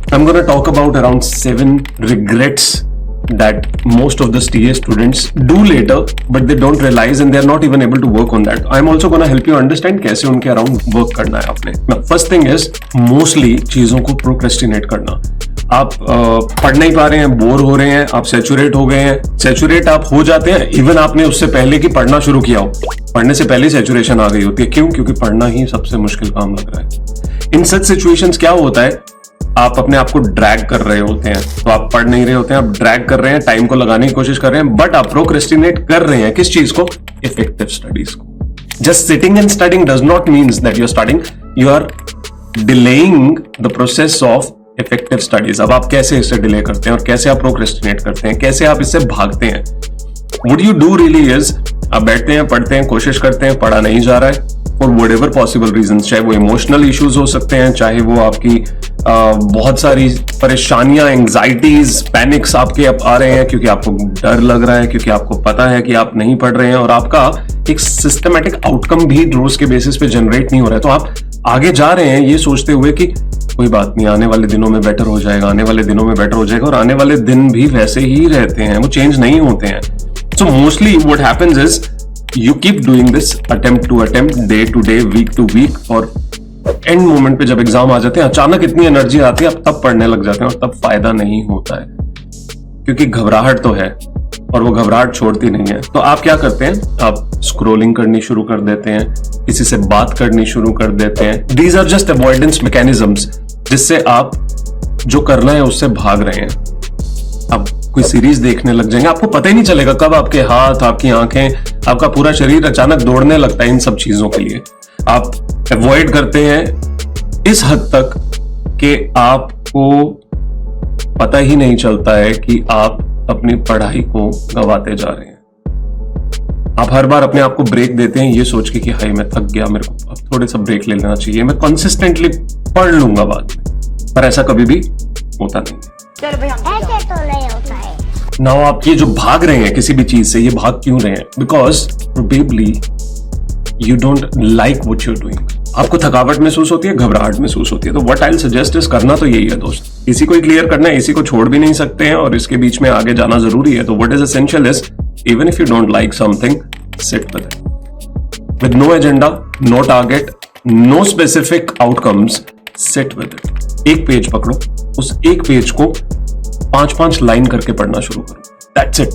I'm going to talk about around 7 regrets that most of the TA students do later, but they don't realize and they're not even able to work on that. I'm also going to help you understand कैसे उनके around work करना है आपने. Now, first thing is mostly चीजों को procrastinate करना. आप पढ़ नहीं पा रहे हैं, बोर हो रहे हैं, आप सैचुरेट हो गए हैं. सैचुरेट आप हो जाते हैं इवन आपने उससे पहले कि पढ़ना शुरू किया हो. पढ़ने से पहले सैचुरेशन आ गई होती है. क्यों? क्योंकि पढ़ना ही सबसे मुश्किल काम लग रहा है. इन सच सिचुएशंस क्या होता है, आप अपने आप को ड्रैग कर रहे होते हैं. तो आप पढ़ नहीं रहे होते हैं, आप ड्रैग कर रहे हैं, टाइम को लगाने की कोशिश कर रहे हैं, बट आप प्रोक्रेस्टिनेट कर रहे हैं किस चीज को? इफेक्टिव स्टडीज को. Just sitting and studying does not means that you are studying, you are delaying the process of effective studies. अब आप कैसे इसे डिले करते हैं और कैसे आप प्रोक्रेस्टिनेट करते हैं, कैसे आप इससे भागते हैं? What you do really is, आप बैठते हैं, पढ़ते हैं, कोशिश करते हैं, पढ़ा नहीं जा रहा है फॉर व्हाटएवर पॉसिबल रीजंस. चाहे वो इमोशनल इश्यूज हो सकते हैं, चाहे वो आपकी बहुत सारी परेशानियां, एंजाइटीज, पैनिक्स आपके अब आ रहे हैं क्योंकि आपको डर लग रहा है, क्योंकि आपको पता है कि आप नहीं पढ़ रहे हैं और आपका एक सिस्टमैटिक आउटकम भी रोज के बेसिस पे जनरेट नहीं हो रहा है. तो आप आगे जा रहे हैं ये सोचते हुए कि कोई बात नहीं, आने वाले दिनों में बेटर हो जाएगा, आने वाले दिनों में बेटर हो जाएगा, और आने वाले दिन भी वैसे ही रहते हैं, वो चेंज नहीं होते हैं. So mostly what happens is you keep doing this attempt to attempt, day to day, week to week, और एंड मोमेंट पे जब एग्जाम आ जाते हैं अचानक इतनी एनर्जी आती है, आप तब पढ़ने लग जाते हैं और तब फायदा नहीं होता है क्योंकि घबराहट तो है और वो घबराहट छोड़ती नहीं है. तो आप क्या करते हैं, आप स्क्रोलिंग करनी शुरू कर देते हैं, किसी से बात करनी शुरू कर देते हैं. These are just avoidance mechanisms जिससे आप जो करना है उससे भाग रहे हैं. अब कोई सीरीज देखने लग जाएंगे, आपको पता ही नहीं चलेगा कब आपके हाथ, आपकी आंखें, आपका पूरा शरीर अचानक दौड़ने लगता है इन सब चीजों के लिए. आप अवॉइड करते हैं इस हद तक कि आपको पता ही नहीं चलता है कि आप अपनी पढ़ाई को गंवाते जा रहे हैं. आप हर बार अपने आप को ब्रेक देते हैं ये सोच के कि हाय मैं थक गया, मेरे को अब थोड़े सा ब्रेक ले लेना चाहिए, मैं कंसिस्टेंटली पढ़ लूंगा बाद में. पर ऐसा कभी भी होता नहीं. ऐसे तो नहीं होता है. नाउ आप ये जो भाग रहे हैं किसी भी चीज से, ये भाग क्यों रहे हैं? Because probably you don't like what you are doing. आपको थकावट महसूस होती है, घबराहट महसूस होती है. तो what I will suggest is, करना तो यही है दोस्त. इसी को ही क्लियर करना है, इसी को छोड़ भी नहीं सकते हैं और इसके बीच में आगे जाना जरूरी है. तो what is essential is, even if you don't like something, sit with it with no agenda, no target, no specific outcomes. Sit with it. एक पेज पकड़ो, उस एक पेज को 5-5 लाइन करके पढ़ना शुरू करो. That's it.